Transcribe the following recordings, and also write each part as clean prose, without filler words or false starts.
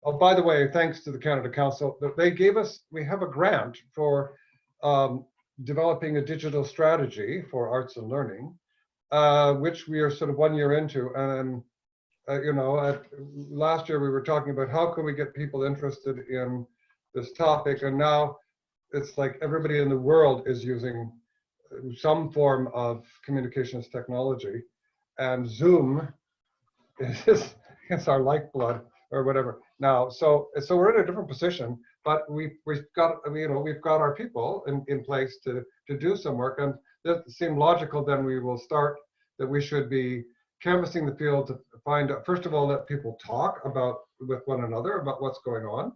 Oh, by the way, thanks to the Canada Council, they gave us, we have a grant for developing a digital strategy for arts and learning, which we are sort of 1 year into. And, you know, last year we were talking about how can we get people interested in this topic. And now it's like everybody in the world is using some form of communications technology. And Zoom is our lifeblood or whatever now. So we're in a different position, but we've got, you know, we've got our people in place to do some work. And it seemed logical then we will start that we should be canvassing the field to find out, first of all, let people talk about with one another about what's going on,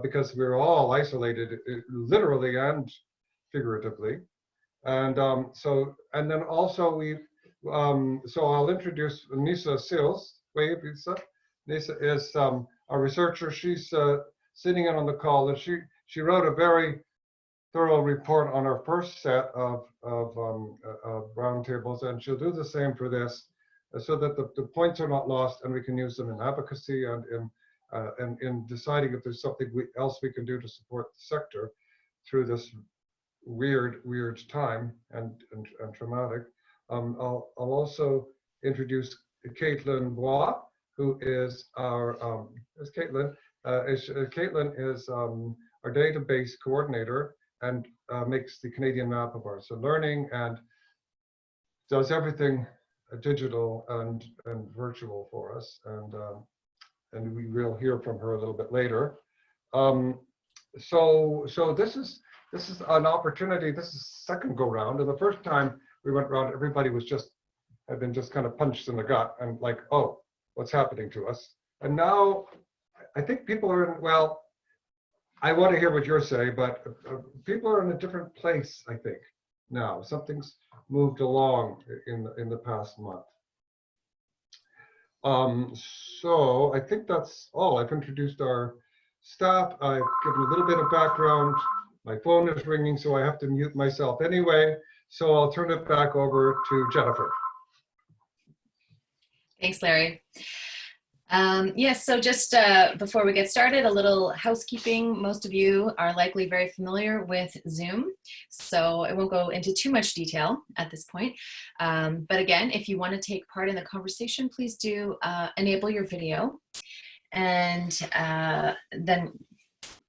because we're all isolated, literally and figuratively. And and then also we've, so I'll introduce Nisa Sills. Wave, Nisa. Nisa is a researcher. She's sitting in on the call, and she wrote a very thorough report on our first set of roundtables, and she'll do the same for this, so that the points are not lost, and we can use them in advocacy and in deciding if there's something else we can do to support the sector through this weird time and traumatic. I'll also introduce Caitlin Bois, who is our Caitlin. Caitlin is our database coordinator and makes the Canadian map of arts and learning and does everything digital and virtual for us. And we will hear from her a little bit later. So this is an opportunity. This is second go round, and the first time we went around, everybody had been just kind of punched in the gut and like, oh, what's happening to us? And now I think people are in, well, I want to hear what you're saying, but people are in a different place, I think, now. Something's moved along in the past month. So I think that's all. I've introduced our staff. I've given a little bit of background. My phone is ringing, so I have to mute myself anyway. So I'll turn it back over to Jennifer. Thanks, Larry. Yes, so just before we get started, a little housekeeping. Most of you are likely very familiar with Zoom, so I won't go into too much detail at this point. But again, if you want to take part in the conversation, please do enable your video. And then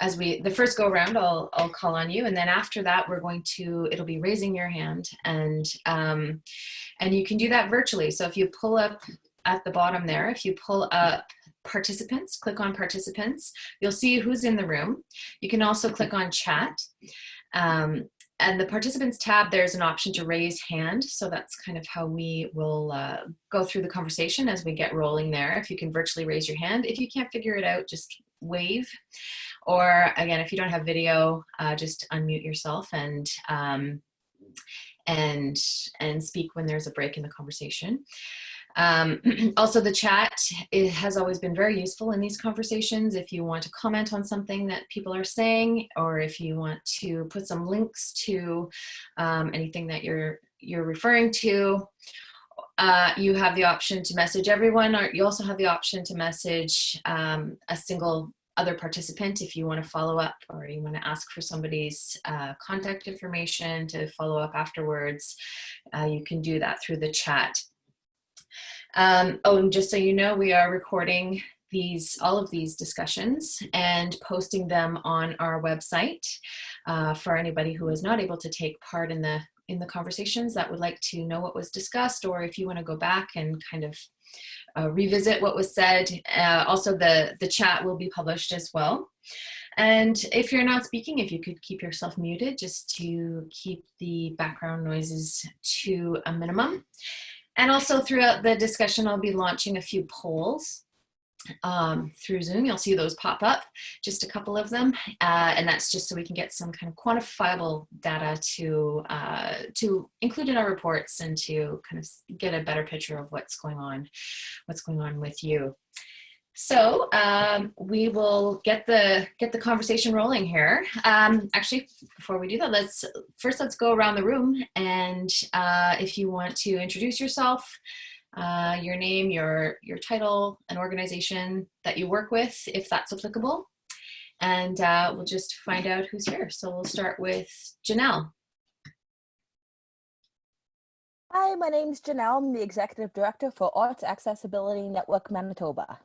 as the first go around, I'll call on you, and then after that, it'll be raising your hand, and you can do that virtually. So if you pull up at the bottom there, if you pull up participants, click on participants, you'll see who's in the room. You can also click on chat. And the participants tab, there's an option to raise hand. So that's kind of how we will go through the conversation as we get rolling there. If you can virtually raise your hand. If you can't figure it out, just wave. Or again, if you don't have video, just unmute yourself and speak when there's a break in the conversation. Also, the chat has always been very useful in these conversations. If you want to comment on something that people are saying, or if you want to put some links to anything that you're referring to, you have the option to message everyone, or you also have the option to message a single other participant if you want to follow up, or you want to ask for somebody's contact information to follow up afterwards. You can do that through the chat. And just so you know, we are recording all of these discussions and posting them on our website for anybody who is not able to take part in the conversations that would like to know what was discussed, or if you want to go back and kind of revisit what was said. Also, the chat will be published as well. And if you're not speaking, if you could keep yourself muted just to keep the background noises to a minimum. And also throughout the discussion, I'll be launching a few polls through Zoom. You'll see those pop up, just a couple of them. And that's just so we can get some kind of quantifiable data to include in our reports and to kind of get a better picture of what's going on with you. So we will get the conversation rolling here. Actually, before we do that, let's go around the room, and if you want to introduce yourself, your name, your title, an organization that you work with, if that's applicable. And we'll just find out who's here. So we'll start with Janelle. Hi, my name's Janelle. I'm the Executive Director for Arts Accessibility Network Manitoba.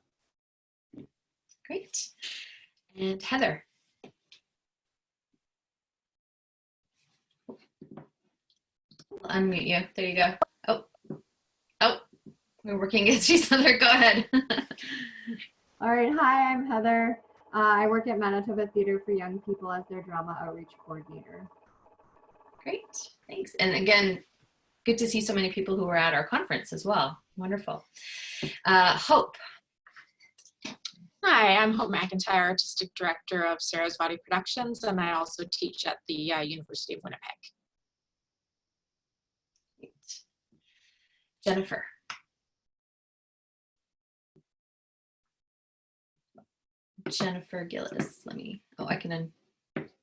Great. And Heather. I'll unmute you. There you go. Oh, we're working against each other. Go ahead. All right. Hi, I'm Heather. I work at Manitoba Theatre for Young People as their drama outreach coordinator. Great. Thanks. And again, good to see so many people who were at our conference as well. Wonderful. Hope. Hi, I'm Hope McIntyre, Artistic Director of Sarasvati Productions, and I also teach at the University of Winnipeg. Great. Jennifer. Jennifer Gillis. I can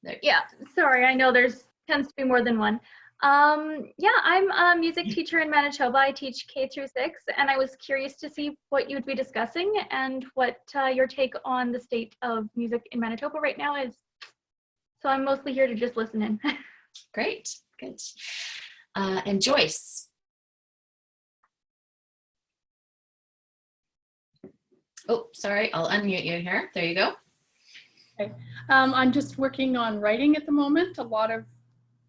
there. Yeah, sorry, I know there's tends to be more than one. Yeah, I'm a music teacher in Manitoba. I teach K through 6, and I was curious to see what you would be discussing and what your take on the state of music in Manitoba right now is. So I'm mostly here to just listen in. Great, good. And Joyce. Oh, sorry, I'll unmute you here. There you go. Okay. I'm just working on writing at the moment. A lot of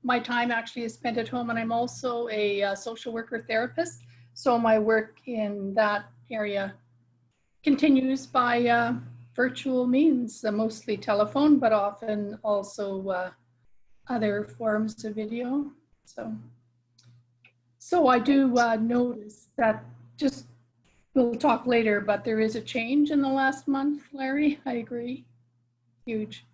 my time actually is spent at home, and I'm also a social worker therapist. So my work in that area continues by virtual means, mostly telephone, but often also other forms of video. So I do notice that, just we'll talk later, but there is a change in the last month, Larry. I agree. Huge.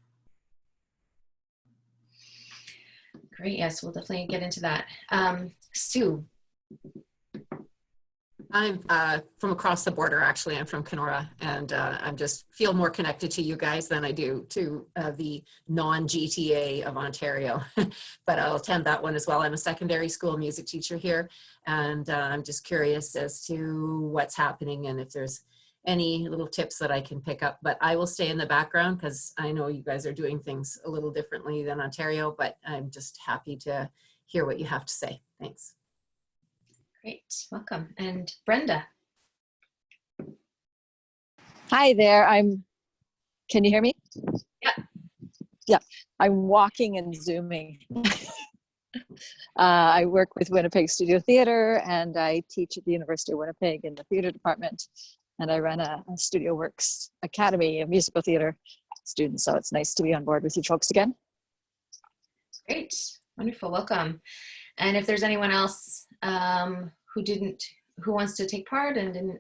Great, yes, we'll definitely get into that. Sue. I'm from across the border, actually. I'm from Kenora, and I just feel more connected to you guys than I do to the non-GTA of Ontario. But I'll attend that one as well. I'm a secondary school music teacher here, and I'm just curious as to what's happening and if there's any little tips that I can pick up. But I will stay in the background because I know you guys are doing things a little differently than Ontario, but I'm just happy to hear what you have to say. Thanks. Great, welcome. And Brenda. Hi there, can you hear me? Yeah. Yeah, I'm walking and Zooming. I work with Winnipeg Studio Theatre, and I teach at the University of Winnipeg in the theatre department, and I run a Studio Works Academy of Musical Theatre students, so it's nice to be on board with you folks again. Great, wonderful, welcome. And if there's anyone else who wants to take part and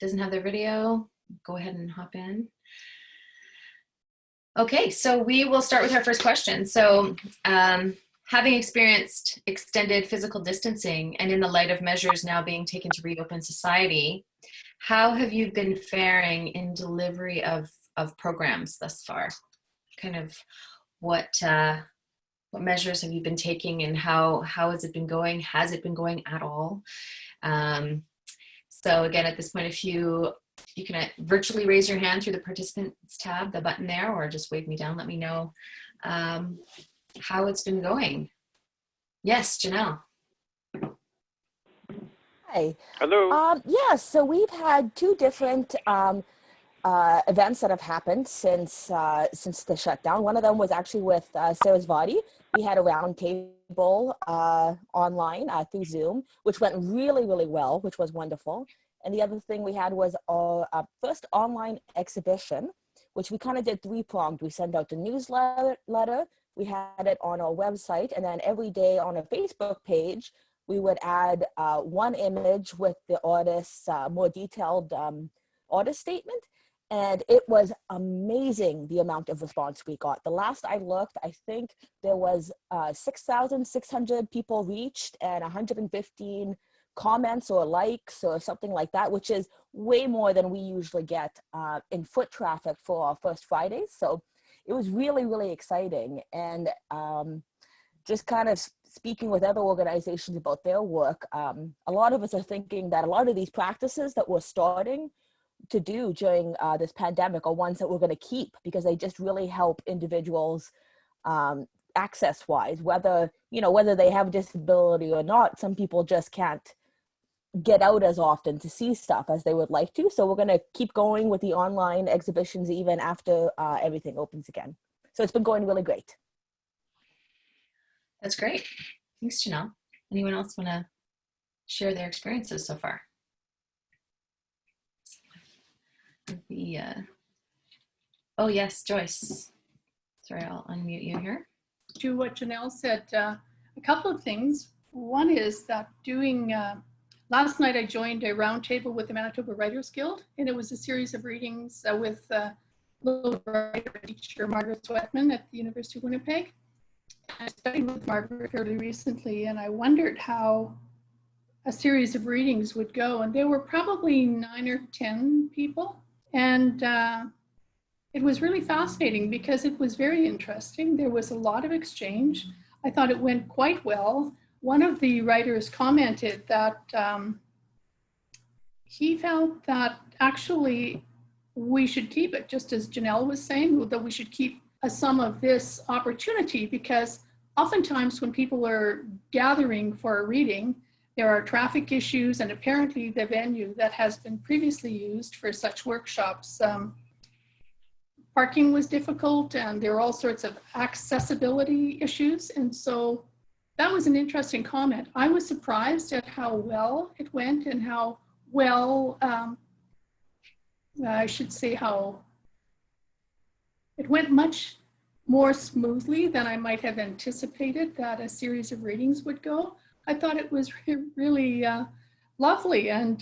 doesn't have their video, go ahead and hop in. Okay, so we will start with our first question. So having experienced extended physical distancing and in the light of measures now being taken to reopen society, how have you been faring in delivery of programs thus far? Kind of what measures have you been taking, and how has it been going? Has it been going at all? So again, at this point, if you can virtually raise your hand through the participants tab, the button there, or just wave me down, let me know how it's been going. Yes, Janelle. Hi. Hello. Yeah, so we've had 2 different events that have happened since the shutdown. One of them was actually with Sarasvati. We had a roundtable online through Zoom, which went really, really well, which was wonderful. And the other thing we had was our first online exhibition, which we kind of did 3-pronged. We sent out the newsletter, we had it on our website, and then every day on a Facebook page, we would add 1 image with the artist's more detailed artist statement. And it was amazing the amount of response we got. The last I looked, I think there was 6,600 people reached and 115 comments or likes or something like that, which is way more than we usually get in foot traffic for our first Fridays. So it was really, really exciting. And just kind of speaking with other organizations about their work, a lot of us are thinking that a lot of these practices that we're starting to do during this pandemic are ones that we're going to keep because they just really help individuals access wise, whether they have a disability or not. Some people just can't get out as often to see stuff as they would like to. So we're going to keep going with the online exhibitions even after everything opens again. So it's been going really great. That's great. Thanks, Janelle. Anyone else want to share their experiences so far? Oh yes, Joyce. Sorry, I'll unmute you here. To what Janelle said, a couple of things. One is that last night I joined a roundtable with the Manitoba Writers Guild, and it was a series of readings with little writer teacher Margaret Sweatman at the University of Winnipeg. I studied with Margaret fairly recently, and I wondered how a series of readings would go, and there were probably 9 or 10 people, and it was really fascinating because it was very interesting. There was a lot of exchange. I thought it went quite well. One of the writers commented that he felt that actually we should keep it, just as Janelle was saying, that we should keep some of this opportunity, because oftentimes when people are gathering for a reading, there are traffic issues, and apparently the venue that has been previously used for such workshops, parking was difficult, and there were all sorts of accessibility issues. And so that was an interesting comment. I was surprised at how well it went and how well, I should say how it went much more smoothly than I might have anticipated that a series of readings would go. I thought it was really lovely. And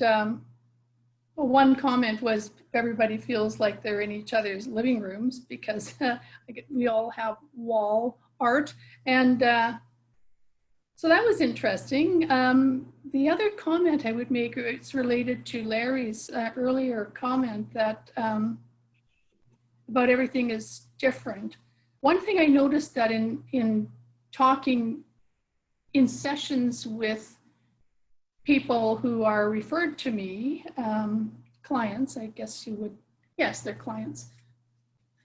one comment was everybody feels like they're in each other's living rooms because we all have wall art. And so that was interesting. The other comment I would make, it's related to Larry's earlier comment that about everything is different. One thing I noticed that in talking in sessions with people who are referred to me, clients, I guess you would, yes, they're clients.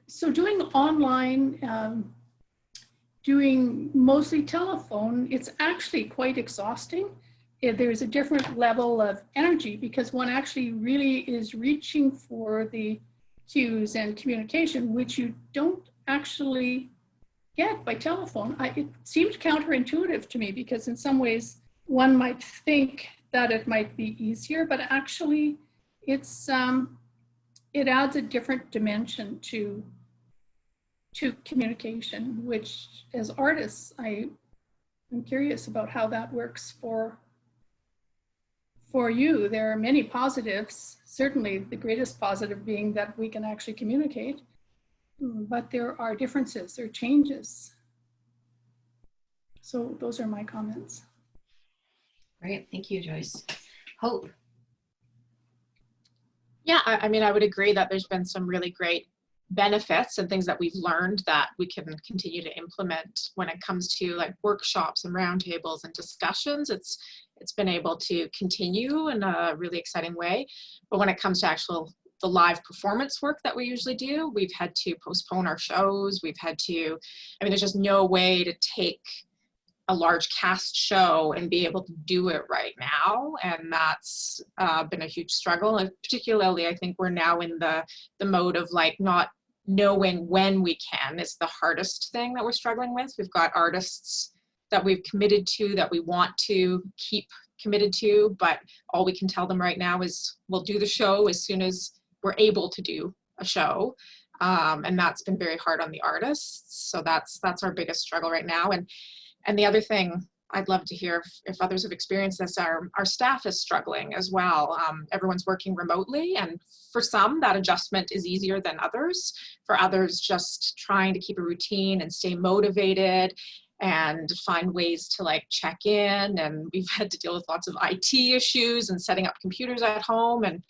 So doing online, doing mostly telephone, it's actually quite exhausting. There's a different level of energy because one actually really is reaching for the cues and communication, which you don't actually get by telephone. It seemed counterintuitive to me because in some ways one might think that it might be easier, but actually it's it adds a different dimension to communication, which as artists, I'm curious about how that works for you. There are many positives, certainly the greatest positive being that we can actually communicate, but there are differences, there are changes. So those are my comments. Great, thank you, Joyce. Hope. Yeah, I mean, I would agree that there's been some really great benefits and things that we've learned that we can continue to implement when it comes to like workshops and roundtables and discussions. It's been able to continue in a really exciting way. But when it comes to the live performance work that we usually do, we've had to postpone our shows. We've had to, I mean, there's just no way to take a large cast show and be able to do it right now. And that's been a huge struggle. And particularly, I think we're now in the mode of like not knowing when we can is the hardest thing that we're struggling with. We've got artists that we've committed to, that we want to keep committed to, but all we can tell them right now is we'll do the show as soon as we're able to do a show. And that's been very hard on the artists. So that's our biggest struggle right now. And the other thing I'd love to hear if others have experienced this, our staff is struggling as well. Everyone's working remotely, and for some that adjustment is easier than others. For others, just trying to keep a routine and stay motivated and find ways to like check in. And we've had to deal with lots of IT issues and setting up computers at home. And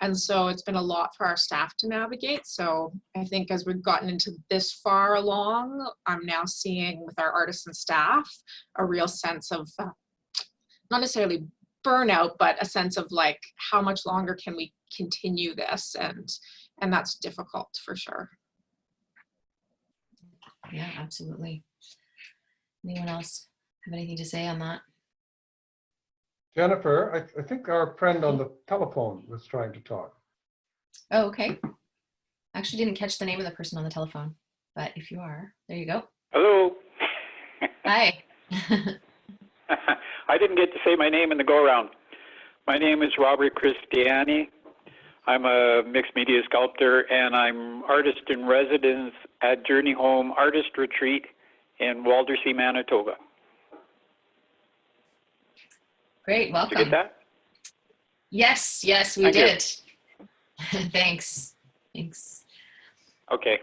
And so it's been a lot for our staff to navigate. So I think as we've gotten into this far along, I'm now seeing with our artists and staff a real sense of not necessarily burnout, but a sense of like, how much longer can we continue this? And that's difficult for sure. Yeah, absolutely. Anyone else have anything to say on that? Jennifer, I think our friend on the telephone was trying to talk. Oh, okay. Actually didn't catch the name of the person on the telephone, but if you are, there you go. Hello. Hi. I didn't get to say my name in the go-around. My name is Robert Christiani. I'm a mixed media sculptor, and I'm artist in residence at Journey Home Artist Retreat in Waldersea, Manitoba. Great, welcome. Did you get that? Yes, yes, we Thank you. did. Thanks. Thanks. Okay.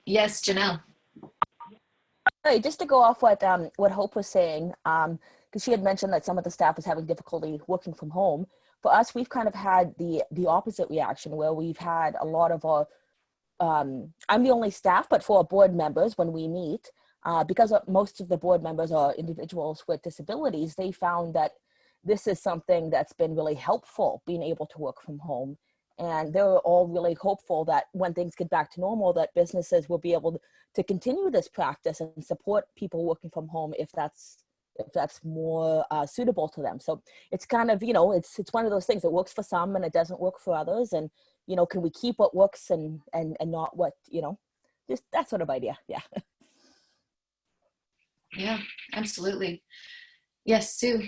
Yes, Janelle. Hey, just to go off what Hope was saying, because she had mentioned that some of the staff was having difficulty working from home. For us, we've kind of had the opposite reaction, where we've had a lot of our, I'm the only staff, but for our board members, when we meet, because most of the board members are individuals with disabilities, they found that this is something that's been really helpful, being able to work from home. And they're all really hopeful that when things get back to normal, that businesses will be able to continue this practice and support people working from home if that's more suitable to them. So it's kind of, it's one of those things that works for some and it doesn't work for others. And, can we keep what works and not what, just that sort of idea. Yeah. Yeah, absolutely. Yes, Sue.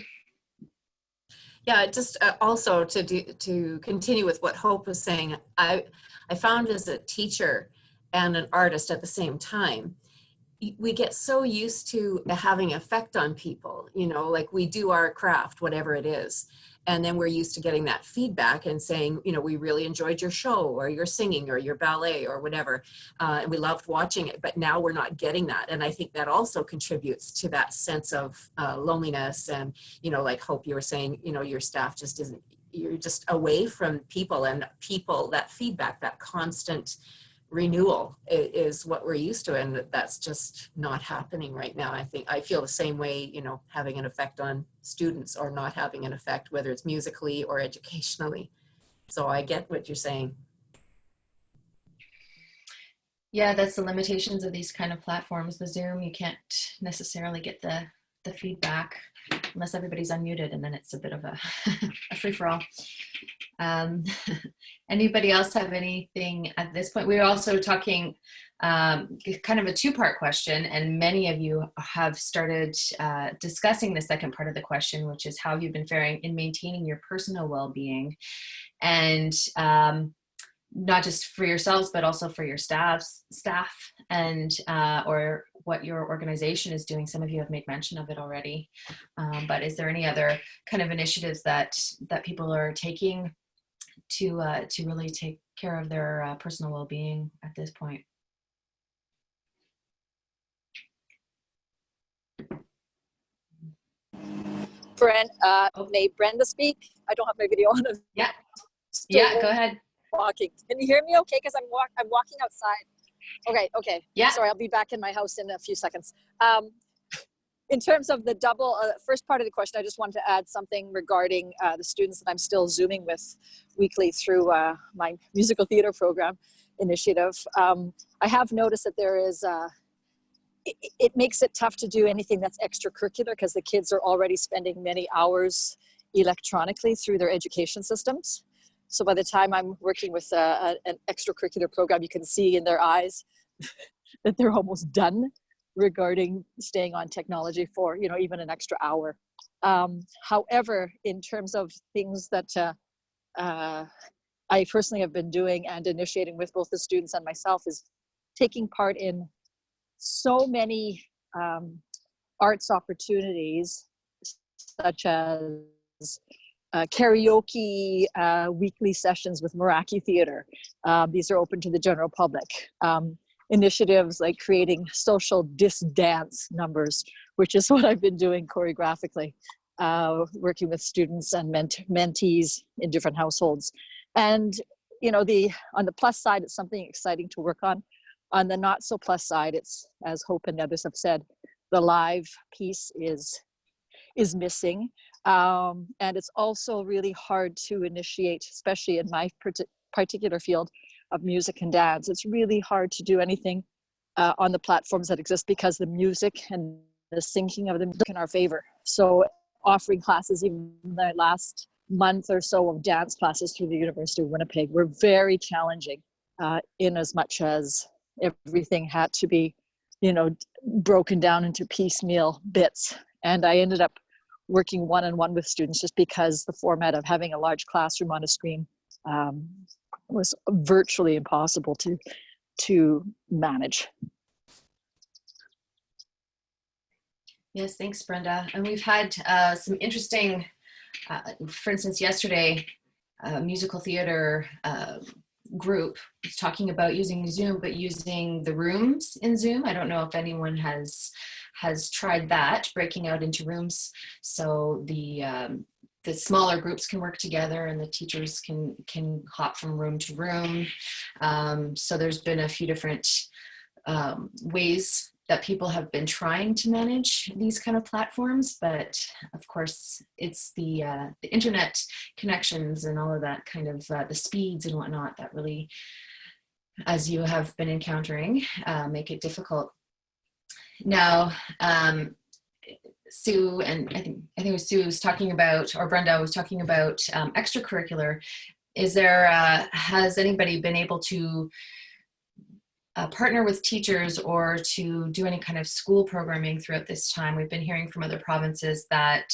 Yeah, just also to continue with what Hope was saying, I found as a teacher and an artist at the same time, we get so used to having effect on people, like we do our craft, whatever it is. And then we're used to getting that feedback and saying, we really enjoyed your show or your singing or your ballet or whatever. And we loved watching it, but now we're not getting that. And I think that also contributes to that sense of loneliness. And, like Hope, you were saying, your staff just isn't, you're just away from people, and people, that feedback, that constant renewal is what we're used to, and that's just not happening right now. I feel the same way, having an effect on students or not having an effect, whether it's musically or educationally. So I get what you're saying. Yeah, that's the limitations of these kind of platforms. The Zoom, you can't necessarily get the feedback unless everybody's unmuted, and then it's a bit of a free-for-all. Anybody else have anything at this point? We're also talking kind of a two-part question, and many of you have started discussing the second part of the question, which is how you've been faring in maintaining your personal well-being, and not just for yourselves, but also for your staff, and or what your organization is doing. Some of you have made mention of it already, but is there any other kind of initiatives that people are taking to really take care of their personal well-being at this point? May Brenda speak? I don't have my video on. Yeah. Yeah, go ahead. Walking. Can you hear me okay? Because I'm walking outside. Okay. Yeah. Sorry, I'll be back in my house in a few seconds. In terms of the first part of the question, I just wanted to add something regarding the students that I'm still Zooming with weekly through my musical theater program initiative. I have noticed that there is, it makes it tough to do anything that's extracurricular because the kids are already spending many hours electronically through their education systems. So by the time I'm working with an extracurricular program, you can see in their eyes that they're almost done regarding staying on technology for, even an extra hour. However, in terms of things that I personally have been doing and initiating with both the students and myself is taking part in so many arts opportunities, such as karaoke weekly sessions with Meraki Theatre. These are open to the general public. Initiatives like creating social dance numbers, which is what I've been doing choreographically. working with students and mentees in different households. And, you know, on the plus side, it's something exciting to work on. On the not so plus side, it's, as Hope and others have said, the live piece is missing. And it's also really hard to initiate, especially in my particular field of music and dance. It's really hard to do anything on the platforms that exist because the music and the syncing of them in our favor. So offering classes, even the last month or so of dance classes through the University of Winnipeg were very challenging in as much as everything had to be, you know, broken down into piecemeal bits. And I ended up working one-on-one with students just because the format of having a large classroom on a screen was virtually impossible to manage. Yes, thanks, Brenda. And we've had some interesting, for instance, yesterday, musical theater group was talking about using Zoom, but using the rooms in Zoom. I don't know if anyone has tried that, breaking out into rooms, so the smaller groups can work together and the teachers can hop from room to room. So there's been a few different ways that people have been trying to manage these kind of platforms, but of course it's the internet connections and all of that kind of the speeds and whatnot that really, as you have been encountering, make it difficult. Now, Sue, and I think it was Sue was talking about, or Brenda was talking about extracurricular. Is there, has anybody been able to partner with teachers or to do any kind of school programming throughout this time? We've been hearing from other provinces that,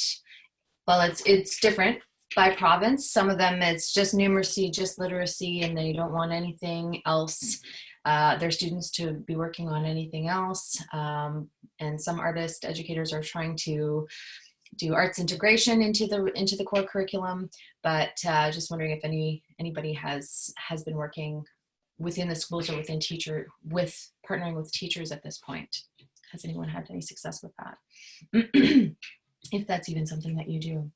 well, it's different by province. Some of them it's just numeracy, just literacy, and they don't want anything else, their students to be working on anything else. And some artist educators are trying to do arts integration into the core curriculum, but just wondering if anybody has been working within the schools or with partnering with teachers at this point. Has anyone had any success with that? If that's even something that you do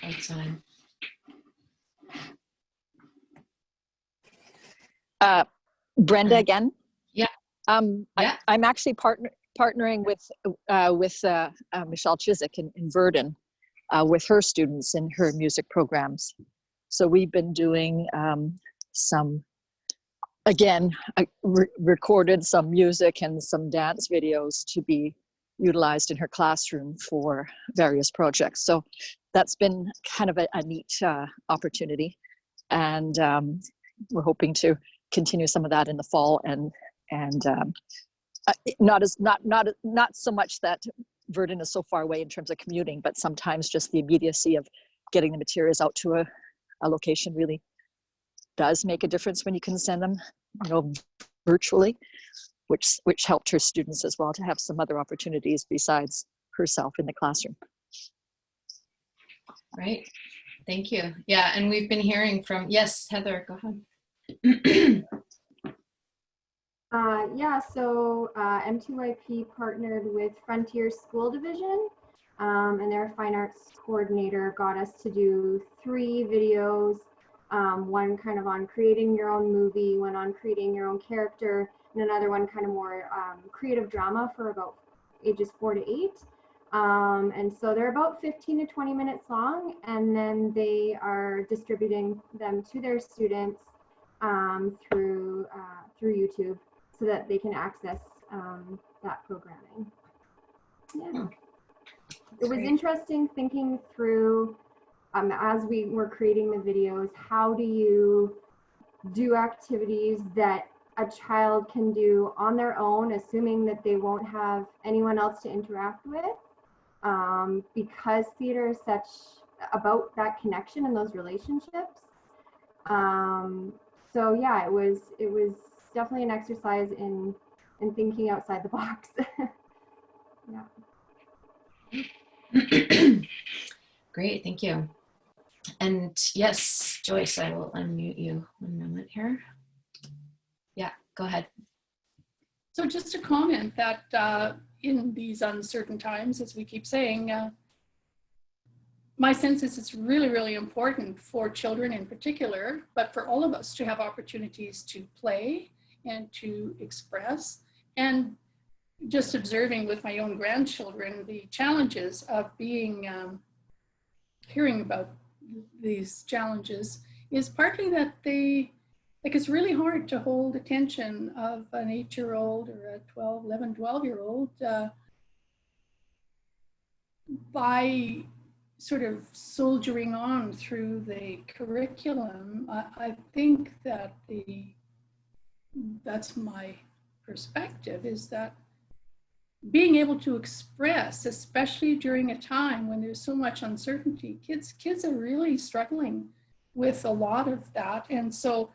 outside. Brenda again. Yeah. Yeah. I'm actually partnering with Michelle Chiswick in Verdun with her students in her music programs. So we've been doing some, again, recorded some music and some dance videos to be utilized in her classroom for various projects. So that's been kind of a neat opportunity. And we're hoping to continue some of that in the fall and not so much that Verdun is so far away in terms of commuting, but sometimes just the immediacy of getting the materials out to a location really does make a difference when you can send them, you know, virtually, which helped her students as well to have some other opportunities besides herself in the classroom. Right. Thank you. Yeah, and we've been hearing from, yes, Heather, go ahead. Yeah, so M2YP partnered with Frontier School Division, and their fine arts coordinator got us to do 3 videos, one kind of on creating your own movie, one on creating your own character, and another one kind of more creative drama for about ages 4 to 8. And so they're about 15 to 20 minutes long, and then they are distributing them to their students through YouTube so that they can access that programming. Yeah. It was interesting thinking through, as we were creating the videos, how do you do activities that a child can do on their own, assuming that they won't have anyone else to interact with, because theater is such about that connection and those relationships. So yeah, it was definitely an exercise in thinking outside the box. Yeah. Great, thank you. And yes, Joyce, I will unmute you 1 moment here. Yeah, go ahead. So just a comment that in these uncertain times, as we keep saying, my sense is it's really, really important for children in particular, but for all of us to have opportunities to play and to express. And just observing with my own grandchildren, the challenges of being, hearing about these challenges is partly that they, like it's really hard to hold attention of an 8-year-old or a 11, 12-year-old by sort of soldiering on through the curriculum. I think that that's my perspective, is that being able to express, especially during a time when there's so much uncertainty, kids are really struggling with a lot of that. And so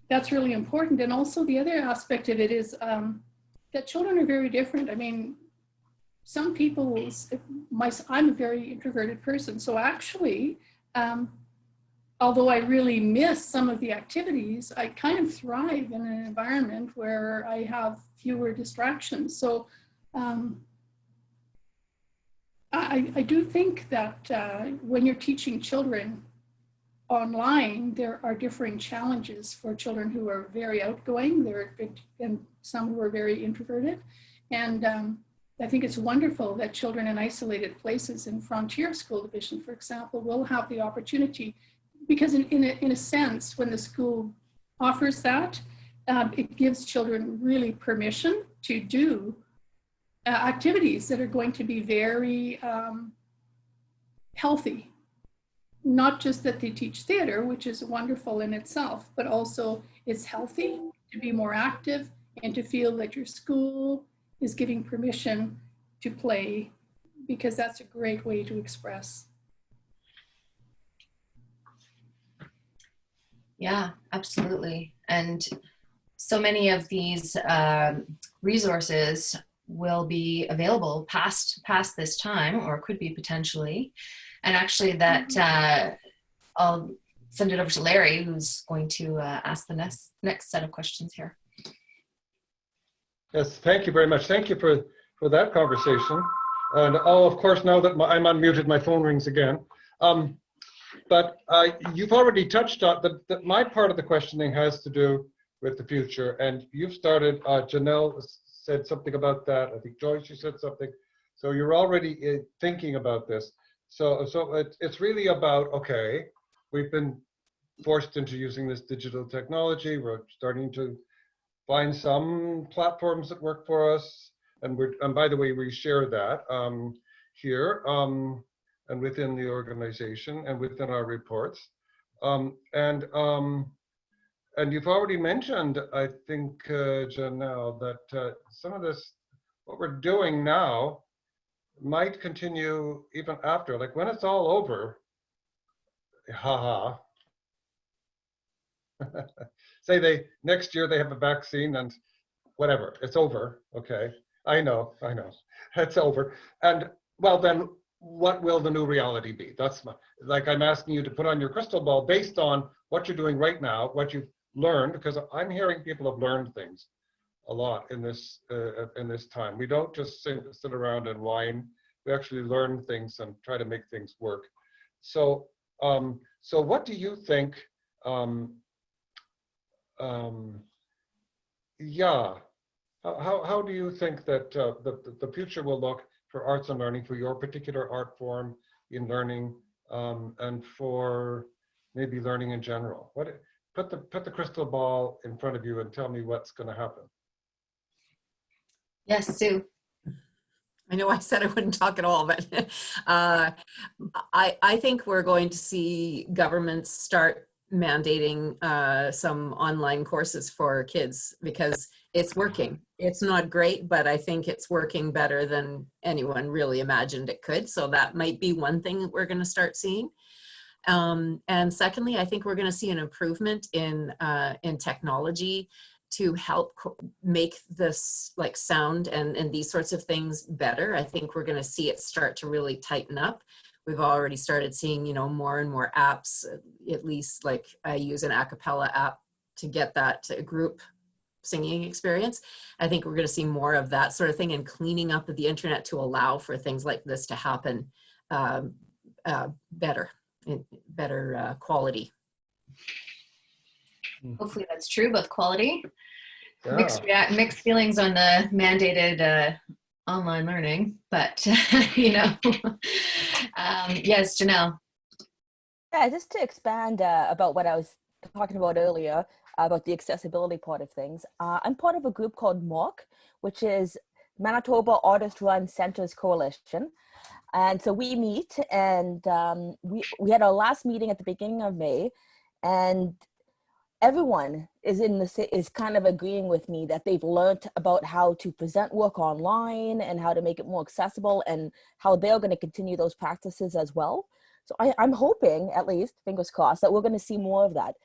that's really important. And also the other aspect of it is that children are very different. I mean, some people, I'm a very introverted person. So actually, although I really miss some of the activities, I kind of thrive in an environment where I have fewer distractions. So I do think that when you're teaching children online, there are differing challenges for children who are very outgoing, and some who are very introverted. And I think it's wonderful that children in isolated places in frontier school division, for example, will have the opportunity, because in a sense, when the school offers that, it gives children really permission to do activities that are going to be very healthy. Not just that they teach theater, which is wonderful in itself, but also it's healthy to be more active and to feel that your school is giving permission to play, because that's a great way to express. Yeah, absolutely. And so many of these resources will be available past this time, or could be potentially. And actually that I'll send it over to Larry, who's going to ask the next set of questions here. Yes, thank you very much. Thank you for that conversation. And oh, of course, now that I'm unmuted, my phone rings again. But you've already touched on my part of the questioning has to do with the future. And you've started, Janelle said something about that. I think Joyce, you said something. So you're already thinking about this. So it's really about, okay, we've been forced into using this digital technology. We're starting to find some platforms that work for us. And by the way, we share that here and within the organization and within our reports. And you've already mentioned, I think, Janelle, that some of this, what we're doing now, might continue even after, like when it's all over, haha. Say next year they have a vaccine and whatever, it's over, okay? I know, it's over. And well, then what will the new reality be? That's like I'm asking you to put on your crystal ball based on what you're doing right now, what you've learned, because I'm hearing people have learned things a lot in this time. We don't just sit around and whine. We actually learn things and try to make things work. So, so what do you think? Yeah, how do you think that the future will look for arts and learning, for your particular art form in learning, and for maybe learning in general? Put the crystal ball in front of you and tell me what's going to happen. Yes, Sue. I know I said I wouldn't talk at all, but I think we're going to see governments start mandating some online courses for kids, because it's working. It's not great, but I think it's working better than anyone really imagined it could. So that might be one thing that we're going to start seeing. And secondly, I think we're going to see an improvement in technology to help make this like sound and these sorts of things better. I think we're going to see it start to really tighten up. We've already started seeing, more and more apps, at least like I use an a cappella app to get that group singing experience. I think we're going to see more of that sort of thing and cleaning up of the internet to allow for things like this to happen better quality. Hopefully that's true about quality. Yeah. Mixed feelings on the mandated online learning, but you know, yes, Janelle. Yeah, just to expand about what I was talking about earlier about the accessibility part of things. I'm part of a group called MORC, which is Manitoba Artist Run Centers Coalition. And so we meet, and we had our last meeting at the beginning of May, and everyone is kind of agreeing with me that they've learned about how to present work online and how to make it more accessible, and how they're going to continue those practices as well. So I'm hoping, at least, fingers crossed, that we're going to see more of that.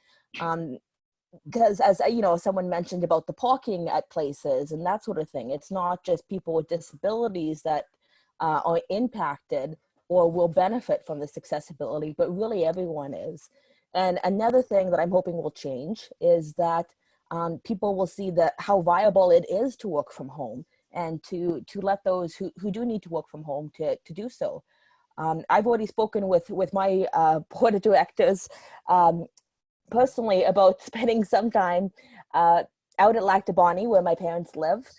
Because as you know, someone mentioned about the parking at places and that sort of thing, it's not just people with disabilities that are impacted or will benefit from this accessibility, but really everyone is. And another thing that I'm hoping will change is that people will see how viable it is to work from home, and to let those who do need to work from home to do so. I've already spoken with my board of directors personally about spending some time out at Lac du Bonnet, where my parents live,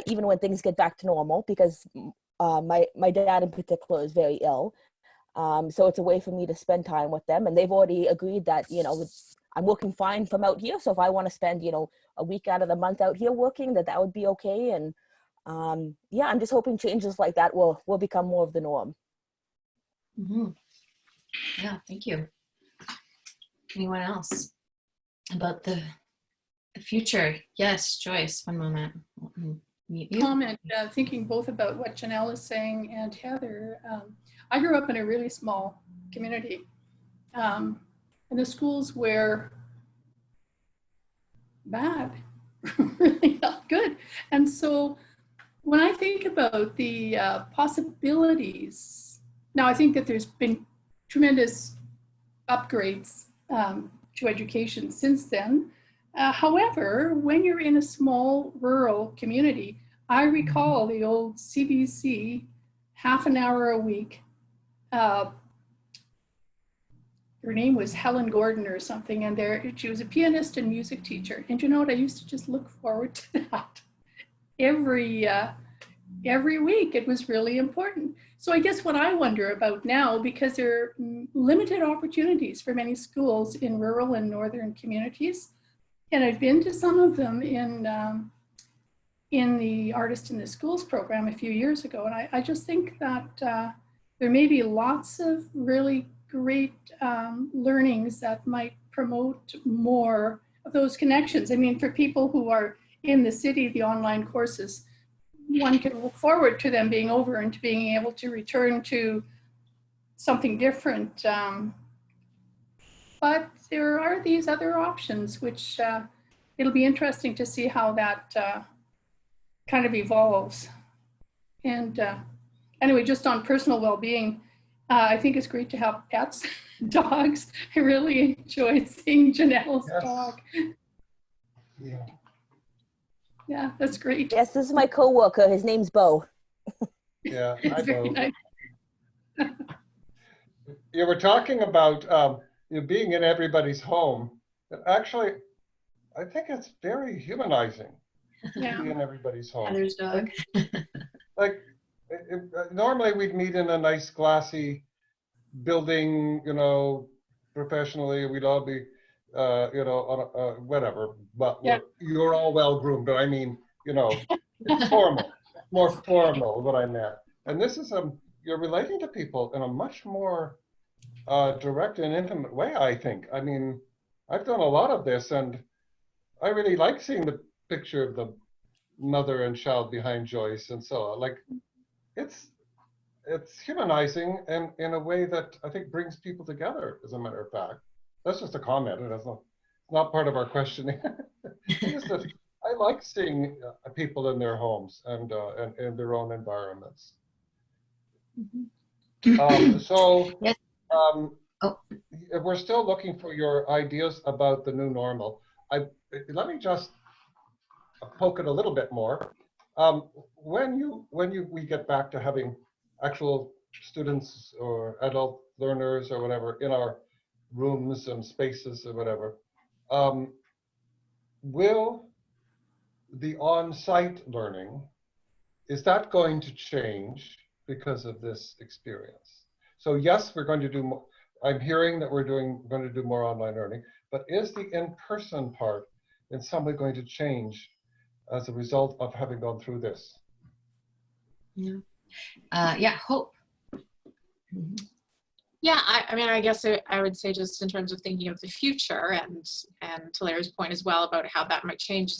even when things get back to normal, because my dad in particular is very ill. So it's a way for me to spend time with them, and they've already agreed that, you know, I'm working fine from out here. So if I want to spend, you know, a week out of the month out here working, that would be okay. And yeah, I'm just hoping changes like that will become more of the norm. Mm-hmm. Yeah, thank you. Anyone else about the future? Yes, Joyce, one moment. Mute you. Comment, thinking both about what Janelle is saying and Heather. I grew up in a really small community, and the schools were bad, really not good. And so when I think about the possibilities, now I think that there's been tremendous upgrades to education since then. However, when you're in a small rural community, I recall the old CBC half an hour a week. Her name was Helen Gordon or something, and she was a pianist and music teacher. And you know what? I used to just look forward to that every week. It was really important. So I guess what I wonder about now, because there are limited opportunities for many schools in rural and northern communities, and I've been to some of them in the Artist in the Schools program a few years ago, and I just think that there may be lots of really great learnings that might promote more of those connections. I mean, for people who are in the city, the online courses, one can look forward to them being over and to being able to return to something different. But there are these other options, which it'll be interesting to see how that kind of evolves. And anyway, just on personal well-being, I think it's great to have pets, dogs. I really enjoyed seeing Janelle's dog. Yeah. Yeah, that's great. Yes, this is my coworker. His name's Bo. Yeah, It's very nice. You were talking about you know, being in everybody's home. Actually, I think it's very humanizing to be in everybody's home. Heather's dog. Like normally we'd meet in a nice glassy building, you know, professionally. We'd all be, you know, on whatever. But you're all well groomed. But I mean, you know, it's formal, more formal. What I meant. And this is you're relating to people in a much more direct and intimate way, I think. I mean, I've done a lot of this, and I really like seeing the picture of the mother and child behind Joyce and so on. Like, it's humanizing and in a way that I think brings people together, as a matter of fact. That's just a comment, and it's not part of our questioning. Just that I like seeing people in their homes and in their own environments. So Yes. We're still looking for your ideas about the new normal. Let me just poke it a little bit more. When we get back to having actual students or adult learners or whatever in our rooms and spaces or whatever, will the on-site learning, is that going to change because of this experience? So yes, we're going to do more. I'm hearing that we're going to do more online learning, but is the in-person part in some way going to change as a result of having gone through this? Yeah. Hope. Yeah, I mean, I guess I would say just in terms of thinking of the future and to Larry's point as well about how that might change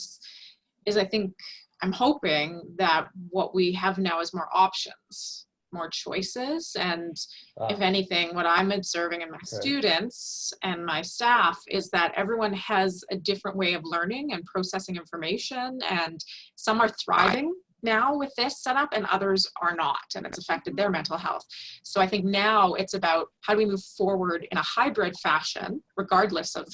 is I think I'm hoping that what we have now is more options, more choices. And if anything, what I'm observing in my students and my staff is that everyone has a different way of learning and processing information, and some are thriving now with this setup and others are not, and it's affected their mental health. So I think now it's about how do we move forward in a hybrid fashion regardless of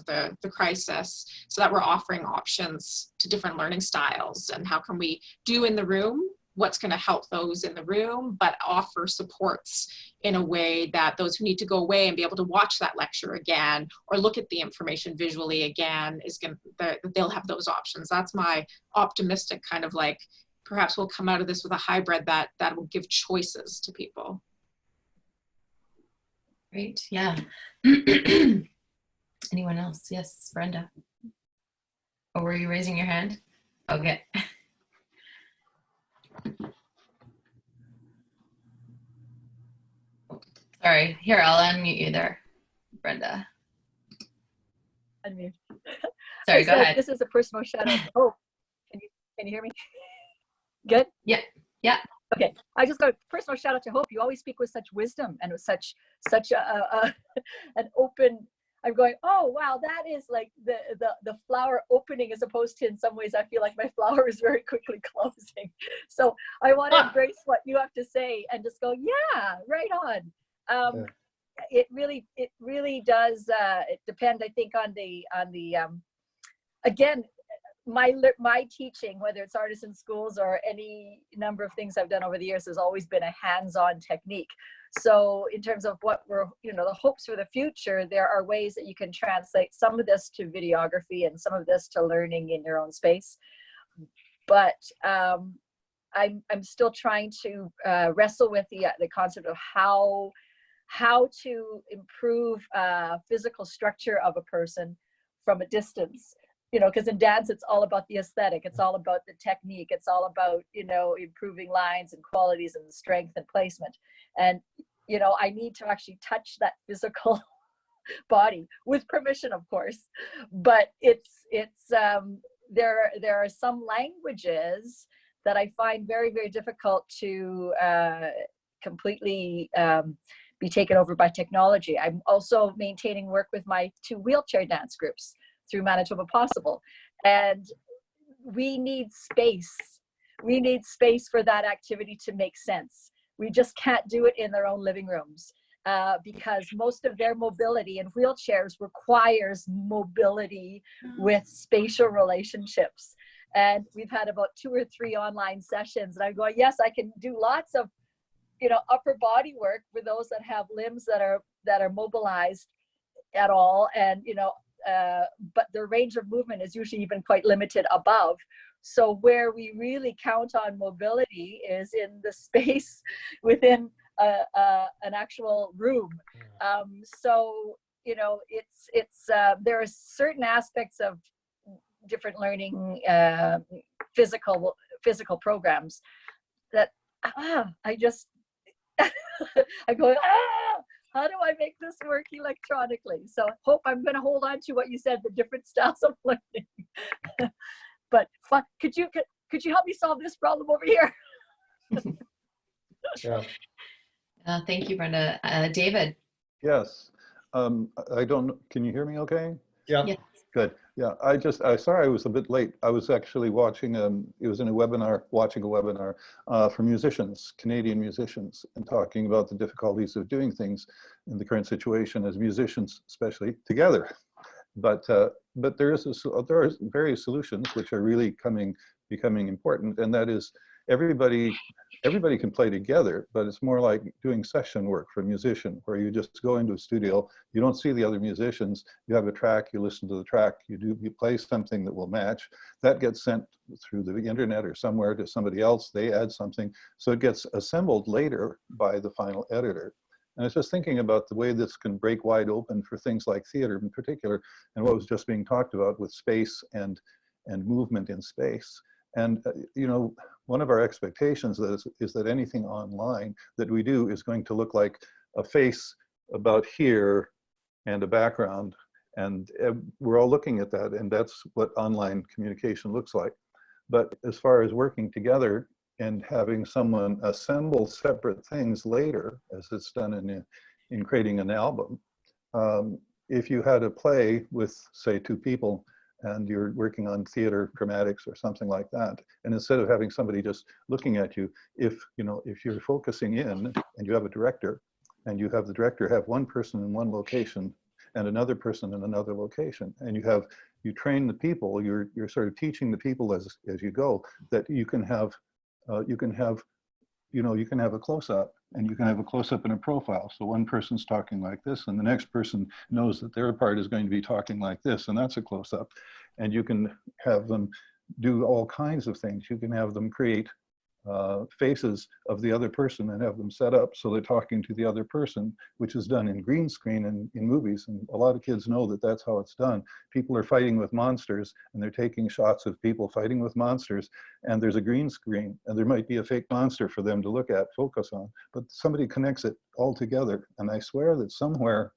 the crisis, so that we're offering options to different learning styles, and how can we do in the room what's going to help those in the room, but offer supports in a way that those who need to go away and be able to watch that lecture again or look at the information visually again they'll have those options. That's my optimistic kind of like, perhaps we'll come out of this with a hybrid that will give choices to people. Great, yeah. Anyone else? Yes, Brenda. Or were you raising your hand? Okay. Sorry, here, I'll unmute you there, Brenda. Unmute. Sorry, go ahead. This is a personal shout out. Oh, can you hear me? Good? Yeah. Yeah. Okay. I just got a personal shout out to Hope. You always speak with such wisdom and with such an open. I'm going, oh wow, that is like the flower opening, as opposed to in some ways I feel like my flower is very quickly closing. So I want to embrace what you have to say and just go, yeah, right on. It really does depend, I think, on the again, my teaching, whether it's artisan schools or any number of things I've done over the years, has always been a hands-on technique. So in terms of what we're, the hopes for the future, there are ways that you can translate some of this to videography and some of this to learning in your own space. But I'm still trying to wrestle with the concept of how to improve physical structure of a person from a distance. Because in dance, it's all about the aesthetic. It's all about the technique. It's all about, improving lines and qualities and strength and placement. And, I need to actually touch that physical body with permission, of course. But there are some languages that I find very, very difficult to completely be taken over by technology. I'm also maintaining work with my 2 wheelchair dance groups through Manitoba Possible. And we need space. We need space for that activity to make sense. We just can't do it in their own living rooms because most of their mobility in wheelchairs requires mobility with spatial relationships. And we've had about 2 or 3 online sessions, and I'm going, yes, I can do lots of, upper body work for those that have limbs that are mobilized at all, and but their range of movement is usually even quite limited above. So where we really count on mobility is in the space within an actual room. So there are certain aspects of different learning physical programs that I just I go, how do I make this work electronically? So Hope, I'm going to hold on to what you said, the different styles of learning. But could you help me solve this problem over here? Yeah. Thank you, Brenda. David. Yes. I don't, can you hear me okay? Yeah. Yeah. Good. Yeah, sorry I was a bit late. I was actually watching, it was in a webinar, watching a webinar for musicians, Canadian musicians, and talking about the difficulties of doing things in the current situation as musicians, especially together. But there are various solutions which are really becoming important, and that is everybody can play together, but it's more like doing session work for a musician, where you just go into a studio, you don't see the other musicians, you have a track, you listen to the track, you play something that will match, that gets sent through the internet or somewhere to somebody else, they add something, so it gets assembled later by the final editor. And I was just thinking about the way this can break wide open for things like theater in particular, and what was just being talked about with space and movement in space. And you know, one of our expectations is that anything online that we do is going to look like a face about here and a background. And we're all looking at that, and that's what online communication looks like. But as far as working together and having someone assemble separate things later, as it's done in creating an album, if you had a play with, say, 2 people, and you're working on theater dramatics or something like that, and instead of having somebody just looking at you, if you're focusing in and you have a director, and you have the director have one person in one location and another person in another location, and you train the people, you're sort of teaching the people as you go, that you can have a close-up, and you can have a close-up and a profile. So one person's talking like this, and the next person knows that their part is going to be talking like this, and that's a close-up. And you can have them do all kinds of things. You can have them create faces of the other person and have them set up so they're talking to the other person, which is done in green screen in movies. And a lot of kids know that that's how it's done. People are fighting with monsters, and they're taking shots of people fighting with monsters, and there's a green screen, and there might be a fake monster for them to look at, focus on, but somebody connects it all together. And I swear that somewhere,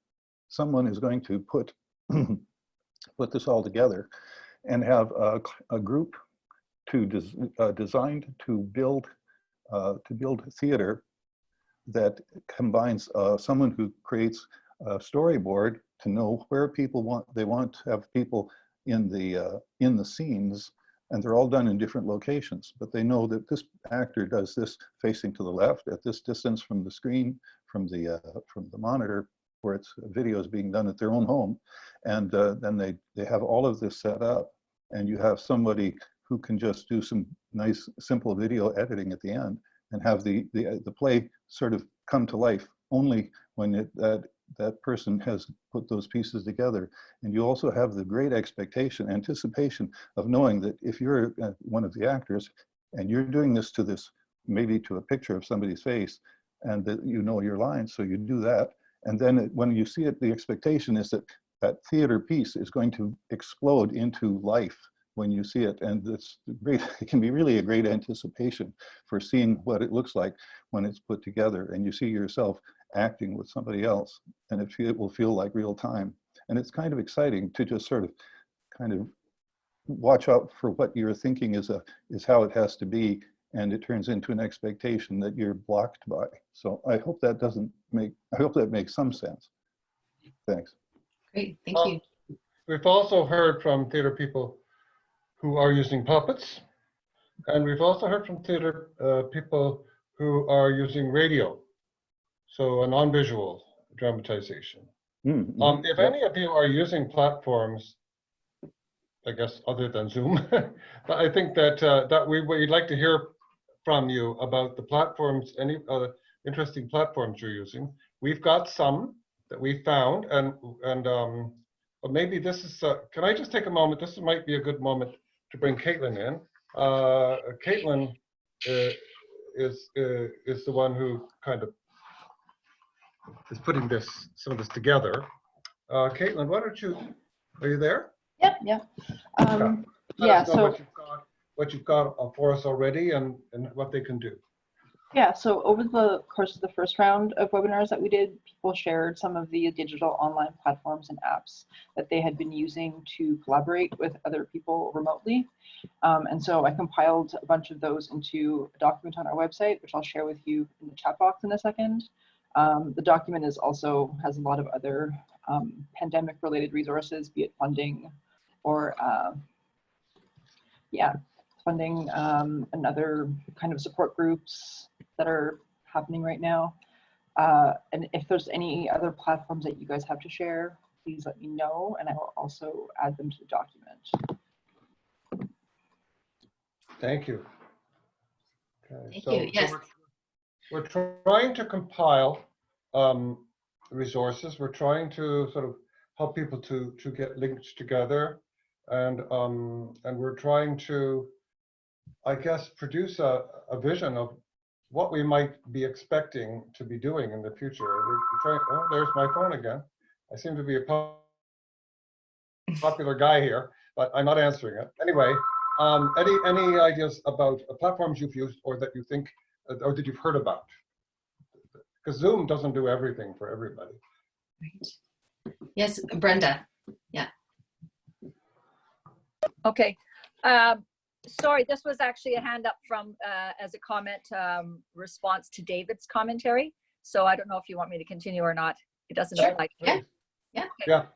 someone is going to put this all together and have a group designed to build theater that combines someone who creates a storyboard to know where they want to have people in the scenes, and they're all done in different locations, but they know that this actor does this facing to the left at this distance from the screen, from the monitor, where video is being done at their own home, and then they have all of this set up, and you have somebody who can just do some nice, simple video editing at the end and have the play sort of come to life only when that person has put those pieces together. And you also have the great anticipation of knowing that if you're one of the actors and you're doing this maybe to a picture of somebody's face, and that you know your lines, so you do that. And then when you see it, the expectation is that theater piece is going to explode into life when you see it. And it's great. It can be really a great anticipation for seeing what it looks like when it's put together, and you see yourself acting with somebody else, and it will feel like real time. And it's kind of exciting to just sort of kind of watch out for what you're thinking is how it has to be, and it turns into an expectation that you're blocked by. So I hope that makes some sense. Thanks. Great, thank you. We've also heard from theater people who are using puppets, and we've also heard from theater people who are using radio, so a non-visual dramatization. Mm-hmm. If any of you are using platforms, I guess other than Zoom, but I think that we'd like to hear from you about the platforms, any interesting platforms you're using. We've got some that we found, and but maybe this is, can I just take a moment? This might be a good moment to bring Caitlin in. Caitlin is the one who kind of is putting some of this together. Caitlin, are you there? Yep. Yeah. So what you've got for us already, and what they can do. Yeah, so over the course of the first round of webinars that we did, people shared some of the digital online platforms and apps that they had been using to collaborate with other people remotely. And so I compiled a bunch of those into a document on our website, which I'll share with you in the chat box in a second. The document also has a lot of other pandemic related resources, be it funding or funding and other kind of support groups that are happening right now. And if there's any other platforms that you guys have to share, please let me know, and I will also add them to the document. Thank you. Okay, Thank you. Yes. we're trying to compile resources. We're trying to sort of help people to get linked together, and we're trying to, I guess, produce a vision of what we might be expecting to be doing in the future. We're trying. Oh, there's my phone again. I seem to be a popular guy here, but I'm not answering it. Anyway, any ideas about platforms you've used or that you think or that you've heard about? Because Zoom doesn't do everything for everybody. Right. Yes, Brenda. Yeah. Okay. Sorry, this was actually a hand up from as a comment response to David's commentary. So I don't know if you want me to continue or not. It doesn't Sure. look like. Yeah. Yeah.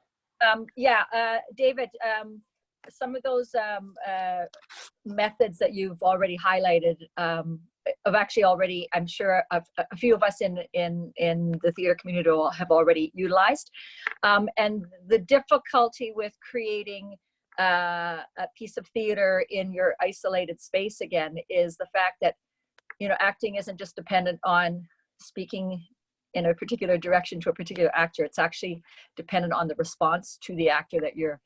Okay. David, some of those methods that you've already highlighted have actually already, I'm sure a few of us in the theater community have already utilized. And the difficulty with creating a piece of theater in your isolated space again is the fact that, you know, acting isn't just dependent on speaking in a particular direction to a particular actor. It's actually dependent on the response to the actor that you're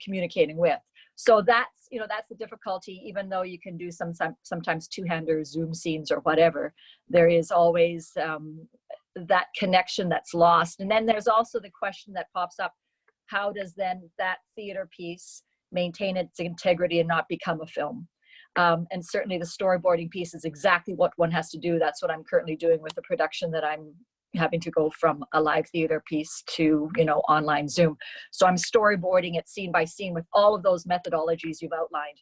communicating with. So that's, you know, that's the difficulty. Even though you can do sometimes two-hander Zoom scenes or whatever, there is always that connection that's lost. And then there's also the question that pops up: how does then that theater piece maintain its integrity and not become a film? And certainly the storyboarding piece is exactly what one has to do. That's what I'm currently doing with the production that I'm having to go from a live theater piece to, you know, online Zoom. So I'm storyboarding it scene by scene with all of those methodologies you've outlined.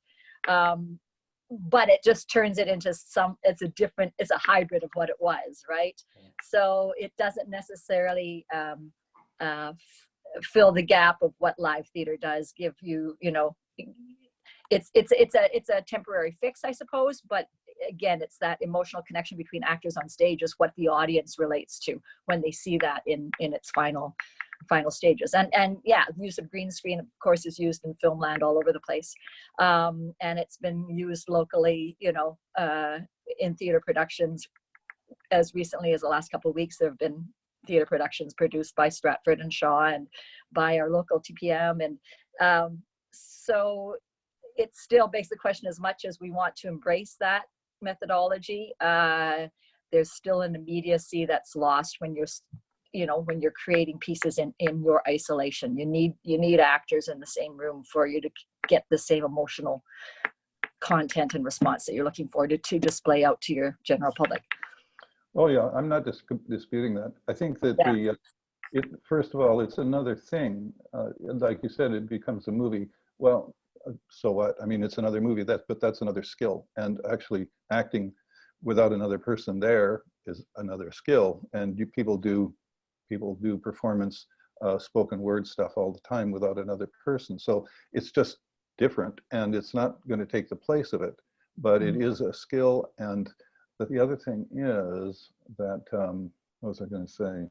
But it just turns it into it's a hybrid of what it was, right? So it doesn't necessarily fill the gap of what live theater does. Give you, you know, it's a temporary fix, I suppose, but again, it's that emotional connection between actors on stage is what the audience relates to when they see that in its final stages. And yeah, the use of green screen, of course, is used in film land all over the place, and it's been used locally, you know, in theater productions. As recently as the last couple of weeks, there have been theater productions produced by Stratford and Shaw and by our local TPM, and so it still begs the question, as much as we want to embrace that methodology, there's still an immediacy that's lost when you're, you know, when you're creating pieces in your isolation. You need actors in the same room for you to get the same emotional content and response that you're looking for to display out to your general public. Oh yeah, I'm not disputing that. I think that first of all, it's another thing. Like you said, it becomes a movie. Well, so what? I mean, it's another movie, but that's another skill. And actually acting without another person there is another skill. And people do performance, spoken word stuff all the time without another person. So it's just different, and it's not going to take the place of it, but it is a skill. And the other thing is that, what was I going to say?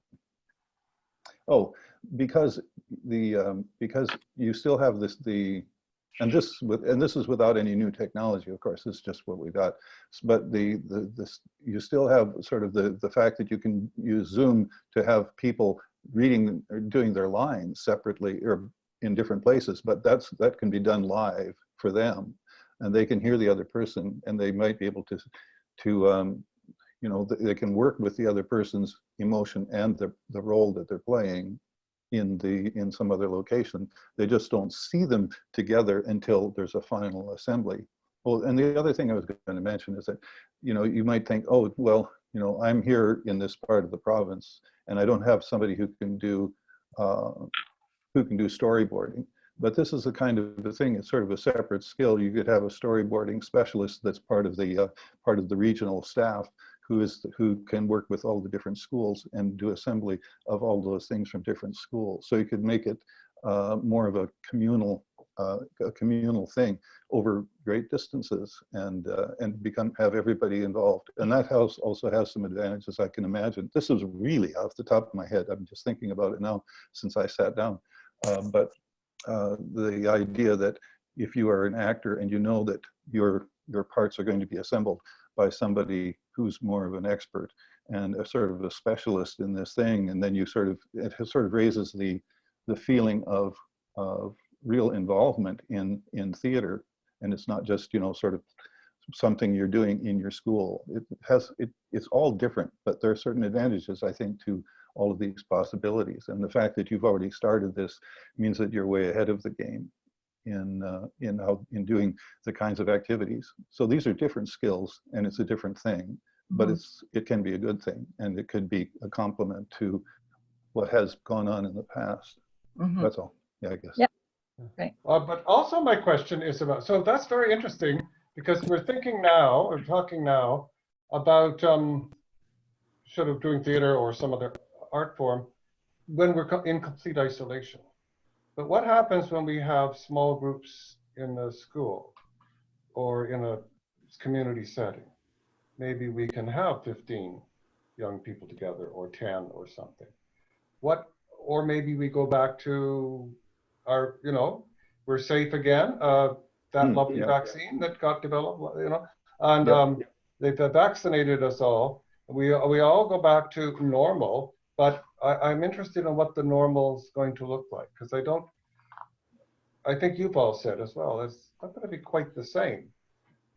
Oh, because you still have and this is without any new technology, of course. This is just what we got. But you still have sort of the fact that you can use Zoom to have people reading or doing their lines separately or in different places. But that can be done live for them, and they can hear the other person, and they might be able to you know, they can work with the other person's emotion and the role that they're playing in some other location. They just don't see them together until there's a final assembly. Well, and the other thing I was going to mention is that, you know, you might think, oh, well, you know, I'm here in this part of the province and I don't have somebody who can do storyboarding. But this is the kind of the thing, it's sort of a separate skill. You could have a storyboarding specialist that's part of the regional staff who can work with all the different schools and do assembly of all those things from different schools. So you could make it more of a communal a communal thing over great distances, and have everybody involved. And that house also has some advantages, I can imagine. This is really off the top of my head. I'm just thinking about it now since I sat down. But the idea that if you are an actor and you know that your parts are going to be assembled by somebody who's more of an expert and a sort of a specialist in this thing, and then it sort of raises the feeling of real involvement in theater, and it's not just, you know, sort of something you're doing in your school. It's all different, but there are certain advantages, I think, to all of these possibilities. And the fact that you've already started this means that you're way ahead of the game in doing the kinds of activities. So these are different skills, and it's a different thing, but it can be a good thing, and it could be a complement to what has gone on in the past. That's all. Yeah, I guess. Yeah. Right. But also my question is about, so that's very interesting, because we're talking now about sort of doing theater or some other art form when we're in complete isolation. But what happens when we have small groups in the school or in a community setting? Maybe we can have 15 young people together, or 10 or something. Or maybe we go back to our, you know, we're safe again. That lovely vaccine that got developed, you know, and they've vaccinated us all. We all go back to normal, but I'm interested in what the normal is going to look like, because I think you've all said as well, it's not going to be quite the same.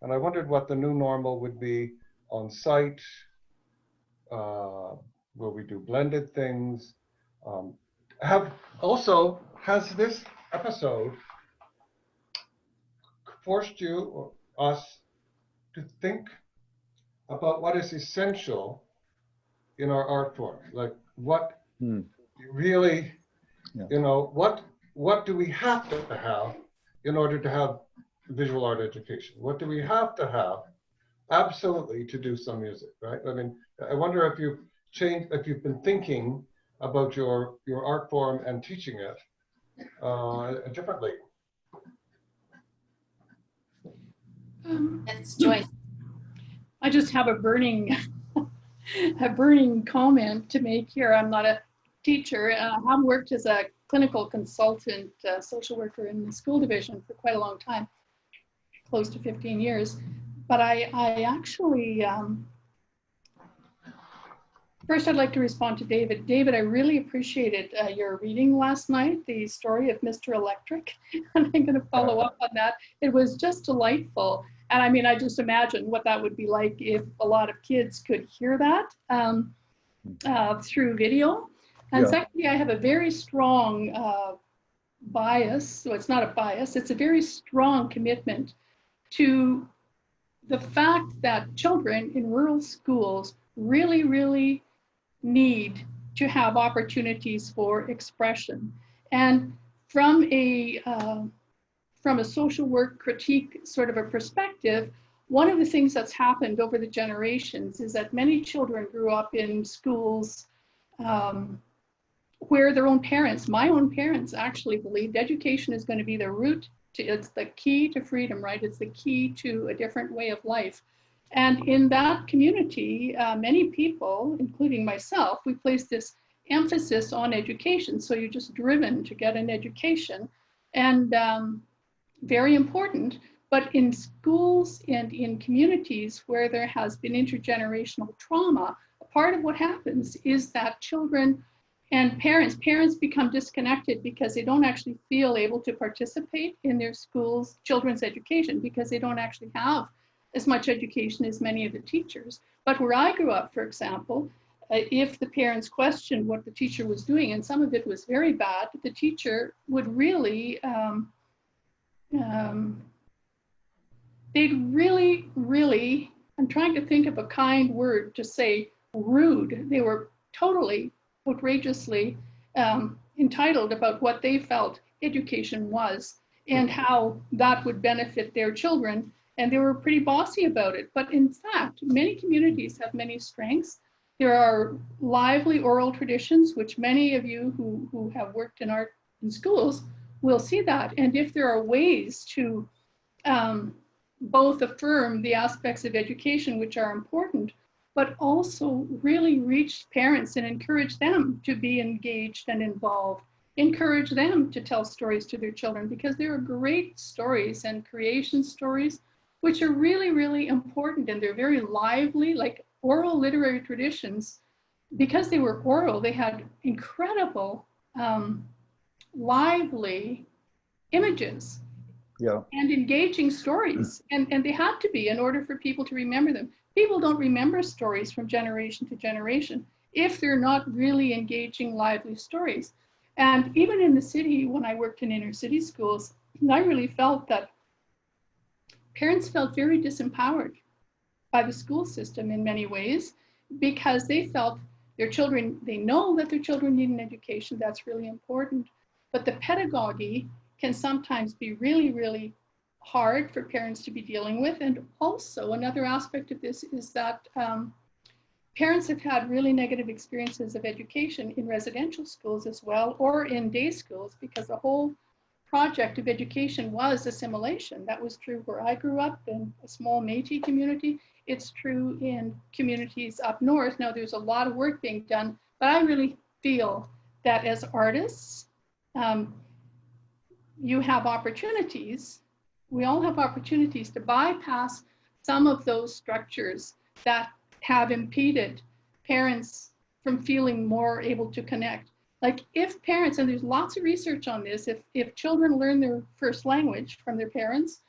And I wondered what the new normal would be on site, where we do blended things. Has this episode forced you or us to think about what is essential in our art form? Like what really, you know, what do we have to have in order to have visual art education? What do we have to have absolutely to do some music, right? I mean, I wonder if you've changed, if you've been thinking about your art form and teaching it differently. That's Joyce. I just have a burning comment to make here. I'm not a teacher. I have worked as a clinical consultant, social worker in the school division for quite a long time, close to 15 years. But I actually, first I'd like to respond to David. David, I really appreciated your reading last night, the story of Mr. Electric. And I'm going to follow up on that. It was just delightful. And I mean, I just imagine what that would be like if a lot of kids could hear that through video. And secondly, I have a very strong bias. So it's not a bias, it's a very strong commitment to the fact that children in rural schools really, really need to have opportunities for expression. And from a social work critique sort of a perspective, one of the things that's happened over the generations is that many children grew up in schools where their own parents, my own parents actually believed education is going to be the root to, it's the key to freedom, right? It's the key to a different way of life. And in that community, many people, including myself, we place this emphasis on education. So you're just driven to get an education, and very important. But in schools and in communities where there has been intergenerational trauma, a part of what happens is that children and parents become disconnected because they don't actually feel able to participate in their schools, children's education, because they don't actually have as much education as many of the teachers. But where I grew up, for example, if the parents questioned what the teacher was doing, and some of it was very bad, the teacher would really, they'd really, I'm trying to think of a kind word to say, rude. They were totally outrageously entitled about what they felt education was and how that would benefit their children. And they were pretty bossy about it. But in fact, many communities have many strengths. There are lively oral traditions, which many of you who have worked in art in schools we'll see that. And if there are ways to both affirm the aspects of education which are important, but also really reach parents and encourage them to be engaged and involved, encourage them to tell stories to their children, because there are great stories and creation stories which are really, really important, and they're very lively, like oral literary traditions. Because they were oral, they had incredible, lively images and engaging stories. And they had to be in order for people to remember them. People don't remember stories from generation to generation if they're not really engaging, lively stories. And even in the city, when I worked in inner city schools, I really felt that parents felt very disempowered by the school system in many ways, because they felt their children, they know that their children need an education, that's really important, but the pedagogy can sometimes be really, really hard for parents to be dealing with. And also another aspect of this is that parents have had really negative experiences of education in residential schools as well, or in day schools, because the whole project of education was assimilation. That was true where I grew up in a small Métis community. It's true in communities up north. Now there's a lot of work being done, but I really feel that as artists, you have opportunities. We all have opportunities to bypass some of those structures that have impeded parents from feeling more able to connect. Like if parents, and there's lots of research on this, if children learn their first language from their parents,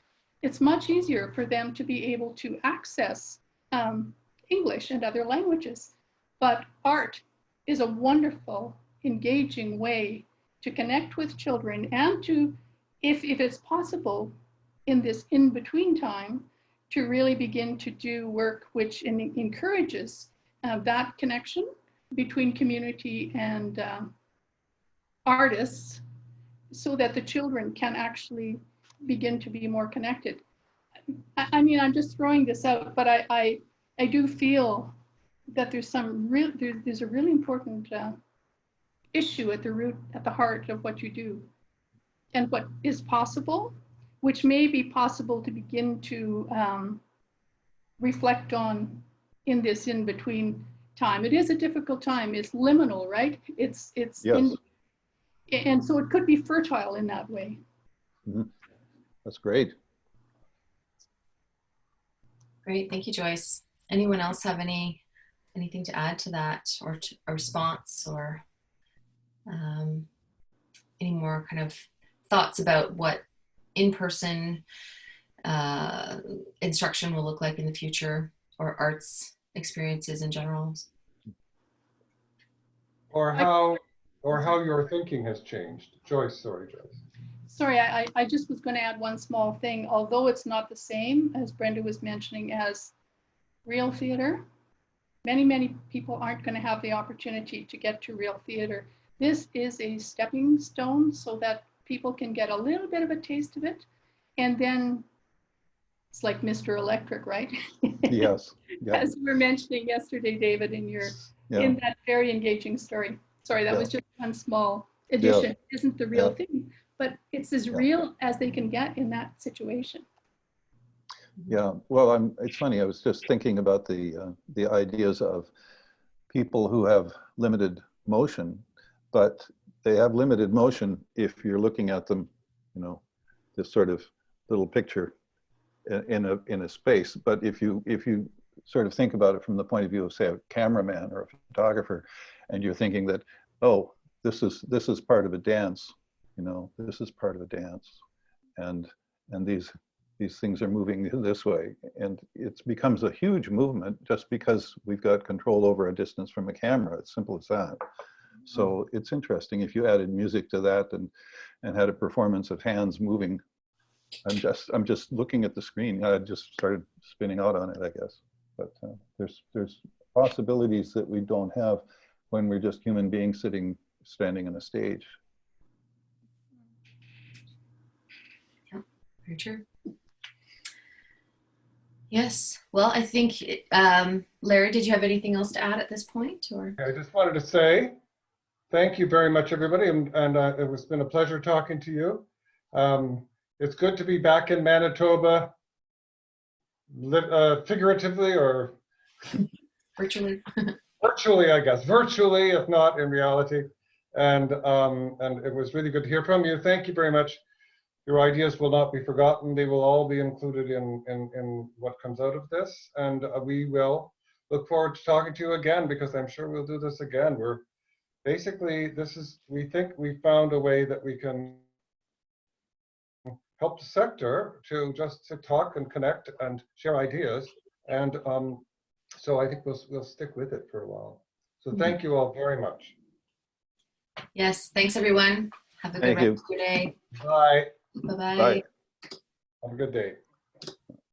it's much easier for them to be able to access English and other languages. But art is a wonderful, engaging way to connect with children, and to, if it's possible, in this in-between time, to really begin to do work which encourages that connection between community and artists, so that the children can actually begin to be more connected. I mean, I'm just throwing this out, but I do feel that there's a really important issue at the root, at the heart of what you do, and what is possible, which may be possible to begin to reflect on in this in-between time. It is a difficult time. It's liminal, right? It's yes. And so it could be fertile in that way. Mm-hmm. That's great. Great, thank you, Joyce. Anyone else have anything to add to that, or a response, or any more kind of thoughts about what in-person instruction will look like in the future, or arts experiences in general? Or how your thinking has changed. Joyce, sorry, Joyce. Sorry, I just was going to add one small thing. Although it's not the same, as Brenda was mentioning, as real theater, many people aren't going to have the opportunity to get to real theater. This is a stepping stone so that people can get a little bit of a taste of it. And then it's like Mr. Electric, right? Yes. Yeah. As you were mentioning yesterday, David, in that very engaging story. Sorry, that was just one small addition. It isn't the real thing, but it's as real as they can get in that situation. Yeah, well, it's funny, I was just thinking about the ideas of people who have limited motion, but they have limited motion if you're looking at them, this sort of little picture in a space. But if you sort of think about it from the point of view of, say, a cameraman or a photographer, and you're thinking that, oh, this is part of a dance, this is part of a dance, and these things are moving this way, and it becomes a huge movement just because we've got control over a distance from a camera. It's simple as that. So it's interesting if you added music to that and had a performance of hands moving. I'm just looking at the screen. I just started spinning out on it, I guess. But there's possibilities that we don't have when we're just human beings standing on a stage. Yeah, very true. Yes, well, I think, Larry, did you have anything else to add at this point? Or? I just wanted to say thank you very much, everybody. And it has been a pleasure talking to you. It's good to be back in Manitoba, figuratively or Virtually. virtually, I guess. Virtually, if not in reality. And it was really good to hear from you. Thank you very much. Your ideas will not be forgotten. They will all be included in what comes out of this. And we will look forward to talking to you again, because I'm sure we'll do this again. We're basically, we think we found a way that we can help the sector to just to talk and connect and share ideas. And so I think we'll stick with it for a while. So thank you all very much. Yes, thanks everyone. Have a good Thank rest you. of your day. Bye. Bye-bye. Bye. Have a good day.